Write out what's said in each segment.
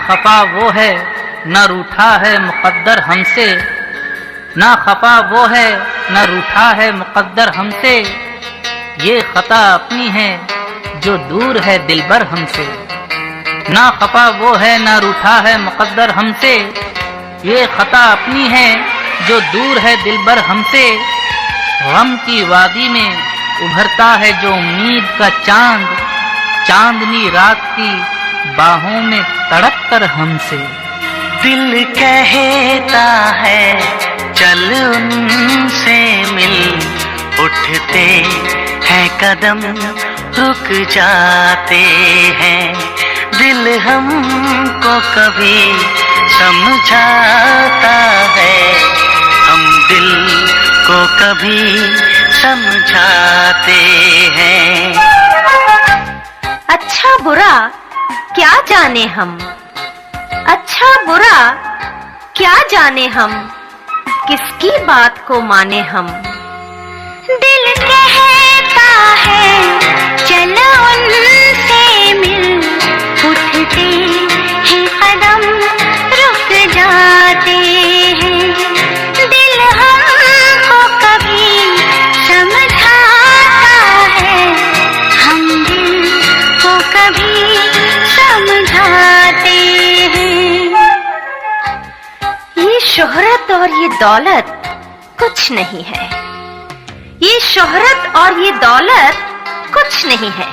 खफा वो है न रूठा है मुक़द्दर हमसे, ना खफा वो है न रूठा है मुक़द्दर हमसे, ये खता अपनी है जो दूर है दिलबर हमसे। ना खफा वो है न रूठा है मुक़द्दर हमसे, ये खता अपनी है जो दूर है दिलबर हमसे। गम की वादी में उभरता है जो उम्मीद का चांद, चांदनी रात की बाहों में तड़प कर हमसे। दिल कहता है चल उनसे मिल, उठते हैं कदम रुक जाते हैं। दिल हमको कभी समझाता है, हम दिल को कभी समझाते हैं। अच्छा बुरा क्या जाने हम, अच्छा बुरा क्या जाने हम, किसकी बात को माने हम। दिल कहता है चलो उनसे मिल, उठते हैं कदम रुक जाते हैं। दिल हमको कभी समझाता है, हम दिल को कभी समझाते हैं। ये शोहरत और ये दौलत कुछ नहीं है, ये शोहरत और ये दौलत कुछ नहीं है,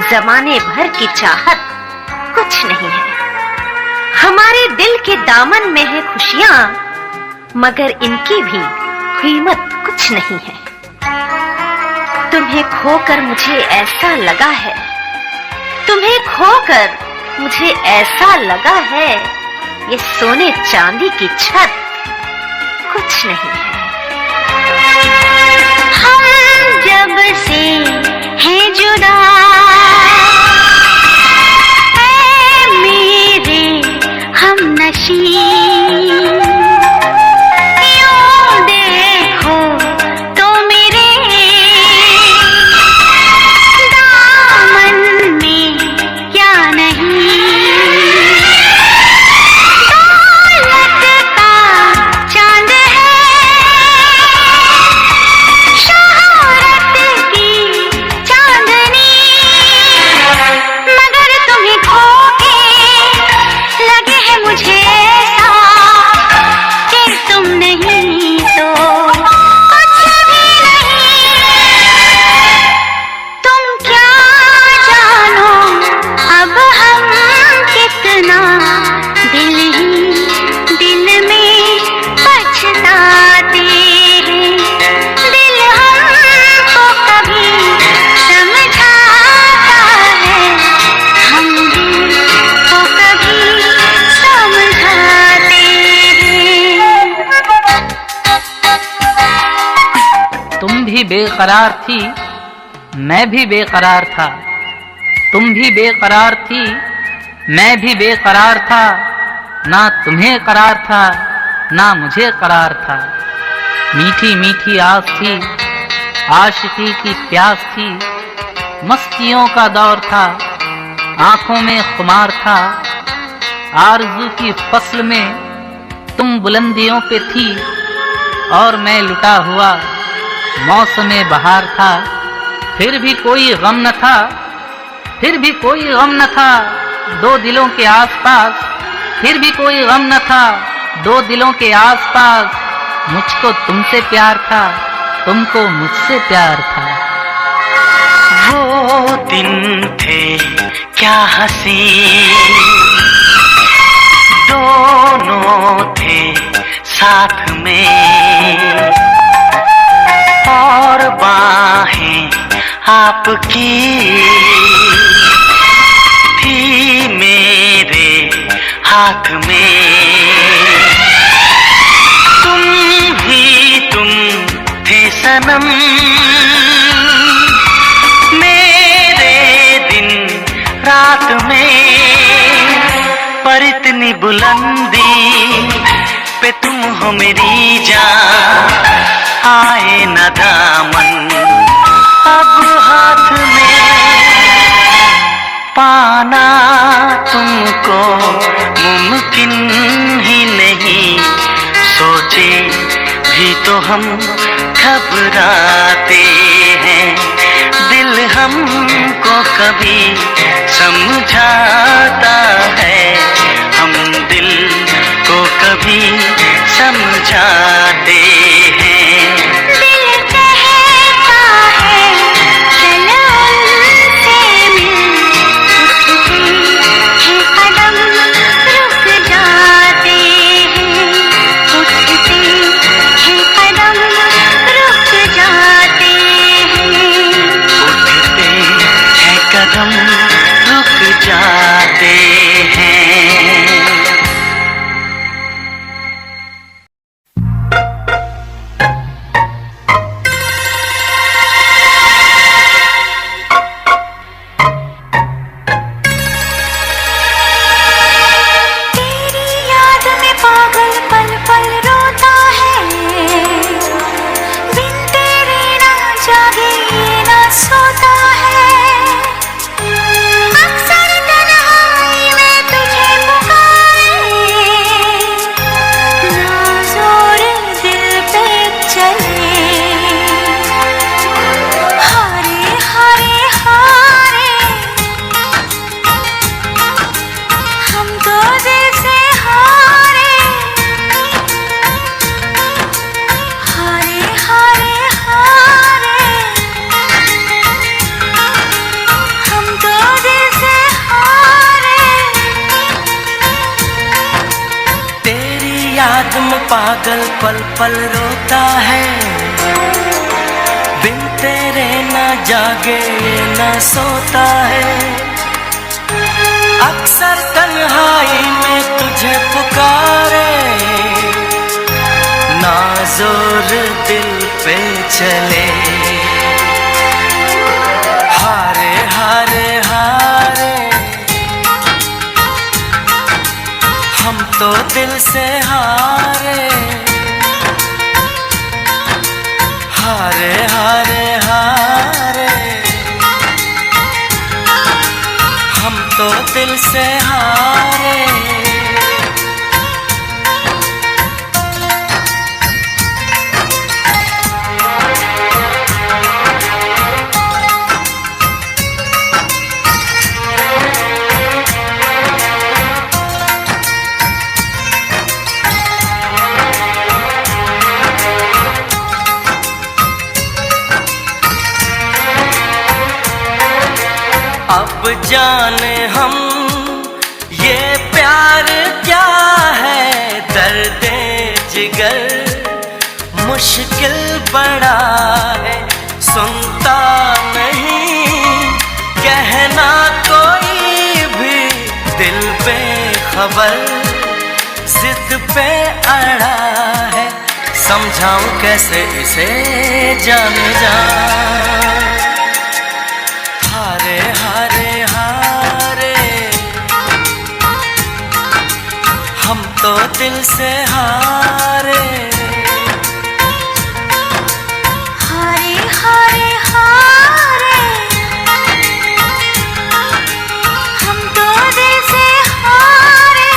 जमाने भर की चाहत कुछ नहीं है। हमारे दिल के दामन में है खुशियां, मगर इनकी भी कीमत कुछ नहीं है। तुम्हें खोकर मुझे ऐसा लगा है, तुम्हें खोकर मुझे ऐसा लगा है, ये सोने चांदी की छत कुछ नहीं है। हम जब से हैं जुदा ऐ मेरे हमनशी, यूं देखो तो मेरे दामन में क्या नहीं। दौलत का चांद है, शोहरत की चांदनी, मगर तुम्हें खो के लगे है मुझे ऐसा कि तुम नहीं तो कुछ भी नहीं। तुम क्या जानो अब हम कितना दिल ही दिल में पछताते हैं। दिल हमको कभी समझाता है, हम दिल को कभी समझाते हैं। तुम भी बेकरार थी मैं भी बेकरार था, तुम भी बेकरार थी मैं भी बेकरार था, ना तुम्हें करार था ना मुझे करार था। मीठी मीठी आस थी, आशिकी की प्यास थी, मस्तियों का दौर था, आंखों में खुमार था। आरज़ू की फसल में तुम बुलंदियों पे थी, और मैं लुटा हुआ मौसमे बहार था। फिर भी कोई गम न था, फिर भी कोई गम न था दो दिलों के आसपास, फिर भी कोई गम न था दो दिलों के आसपास। मुझको तुमसे प्यार था, तुमको मुझसे प्यार था। वो दिन थे क्या हंसी, दोनों थे साथ में, और बाहें आपकी थी मेरे हाथ में। तुम ही तुम थे सनम, मेरे दिन रात में, पर इतनी बुलंदी पे तुम हो मेरी जान। आए न दामन अब हाथ में, पाना तुमको मुमकिन ही नहीं, सोचे भी तो हम घबराते हैं। दिल हमको कभी समझाता है, हम दिल को कभी समझाते हैं। कदम रुक जाते हैं। तेरी याद में पागल पल पल रोता है, बिन तेरे ना जागे ना सोता है। याद में पागल पल पल रोता है, बिन तेरे ना जागे ना सोता है। अक्सर तन्हाई में तुझे पुकारे, ना जोर दिल पे चले। हारे हारे हारे हम तो दिल से हारे, हारे हारे हारे हम तो दिल से हारे। अब जाने हम ये प्यार क्या है, दर्द जिगर मुश्किल बड़ा है। सुनता नहीं कहना कोई भी, दिल बेखबर जिद पे अड़ा है। समझाऊं कैसे इसे जाने जा, हारे हारे हारे हम तो दिल से हारे। हारे हारे हारे हम तो दिल से हारे।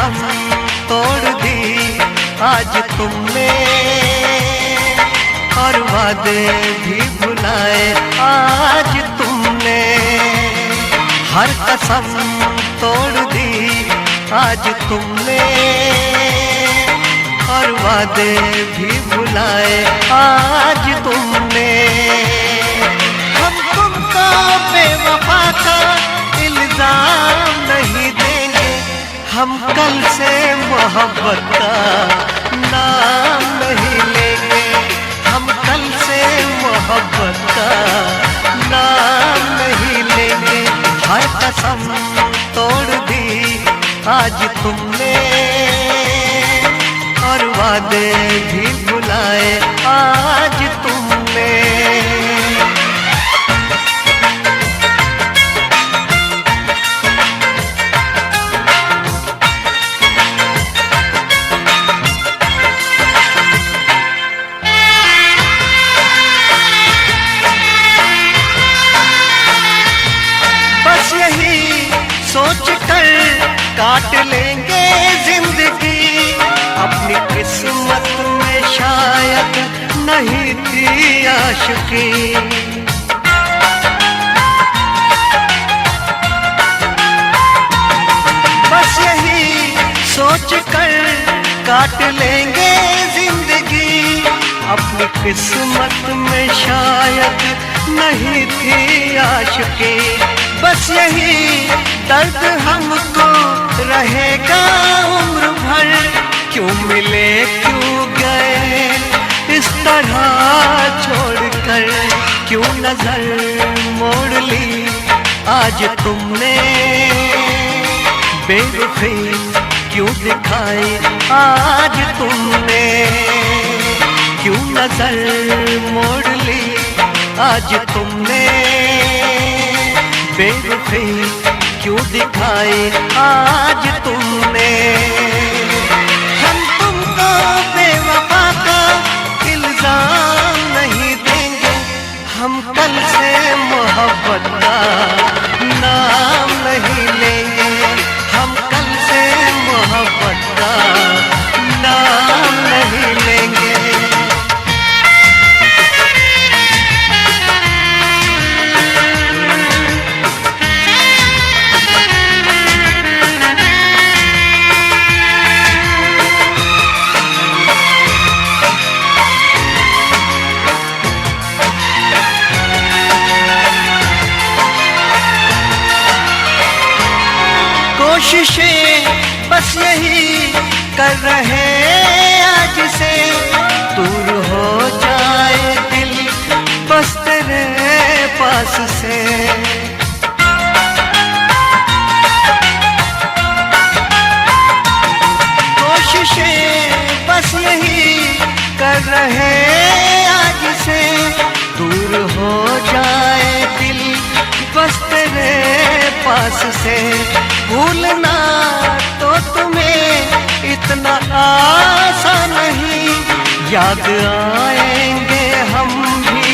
कसम तोड़ दी आज तुमने, और वादे भी भुलाए आज तुमने। हर कसम तोड़ दी आज तुमने, और वादे भी भुलाए आज तुमने। हम तुमको बेवफा का इल्जाम नहीं देंगे, हम कल से मोहब्बत का नाम नहीं लेंगे, हम कल से मोहब्बत का नाम नहीं लेंगे। हर कसम तोड़ दी आज तुमने, और वादे भी भुलाए आज तुमने। बस यही सोच कर काट लेंगे जिंदगी, अपनी किस्मत में शायद नहीं थी आशिकी। बस यही सोच कर काट लेंगे जिंदगी, अपनी किस्मत में शायद नहीं थी आशिकी। बस यही दर्द हमको रहेगा उम्र भर, क्यों मिले क्यों गए इस तरह छोड़कर, क्यों नजर मोड़ ली आज तुमने, बेरुखी क्यों दिखाई आज तुमने, क्यों नजर मोड़ ली आज तुमने, बेरुखी क्यों दिखाई आज तुमने। हम तुमको बेवफा का इल्जाम नहीं देंगे, हम कल से मोहब्बत का नाम नहीं लेंगे, हम कल से मोहब्बत का नाम नहीं लेंगे। कोशिशें बस यही कर रहे आज से, दूर हो जाए दिल बस तेरे पास से। कोशिशें बस यही कर रहे आज से, दूर हो जाए दिल बस तेरे पास से। भूलना तो तुम्हें इतना आसान नहीं, याद आएंगे हम भी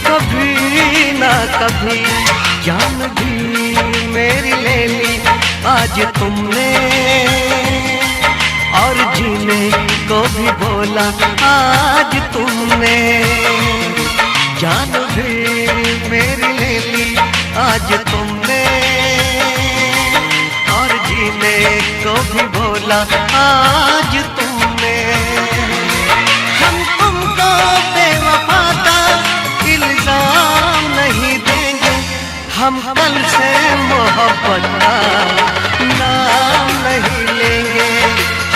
कभी ना कभी। जान भी मेरी ले ली आज तुमने, और जीने को भी बोला आज तुमने। जान भी मेरी ले ली आज तुमने, और जीने को भी बोला आज तुमने। हम तुमको बेवफा का इल्जाम नहीं देंगे, हम कल से मोहब्बत का नाम नहीं लेंगे,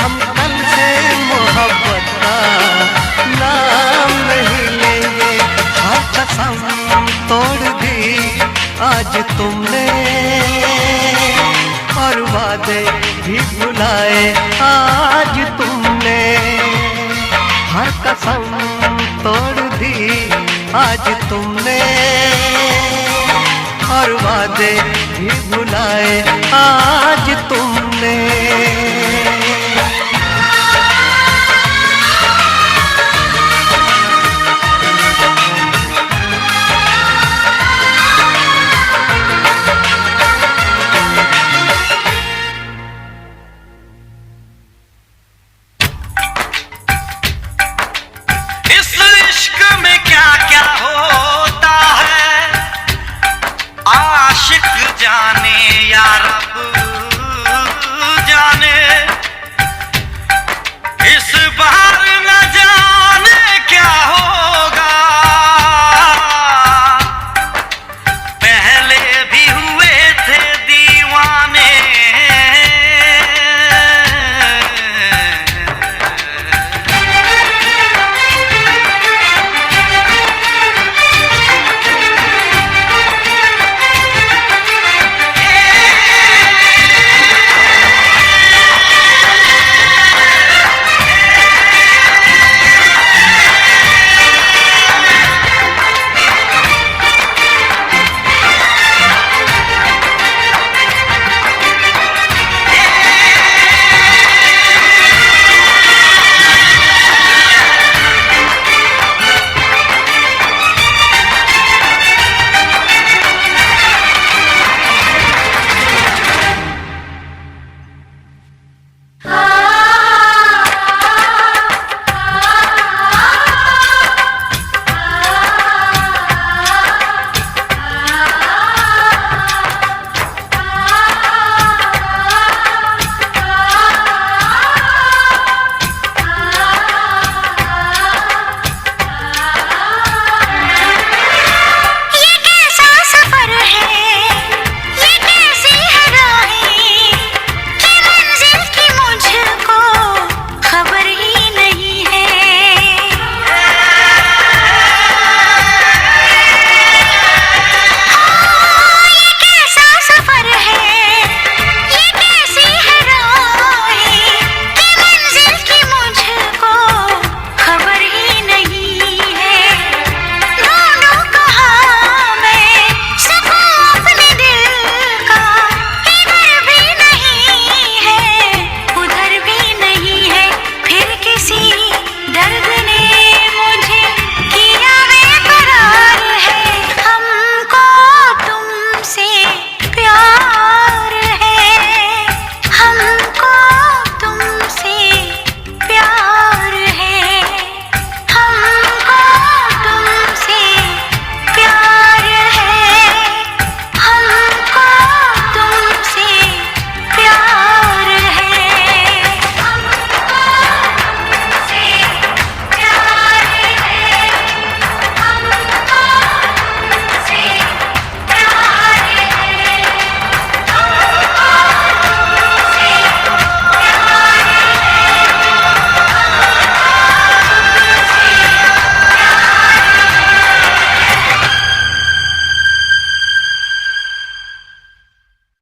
हम कल से मोहब्बत का नाम नहीं लेंगे। हर कसम तोड़ दी आज तुमने, और वादे भी भुलाए आज तुमने। हर कसम तोड़ दी आज तुमने, और वादे भी भुलाए आज तुमने।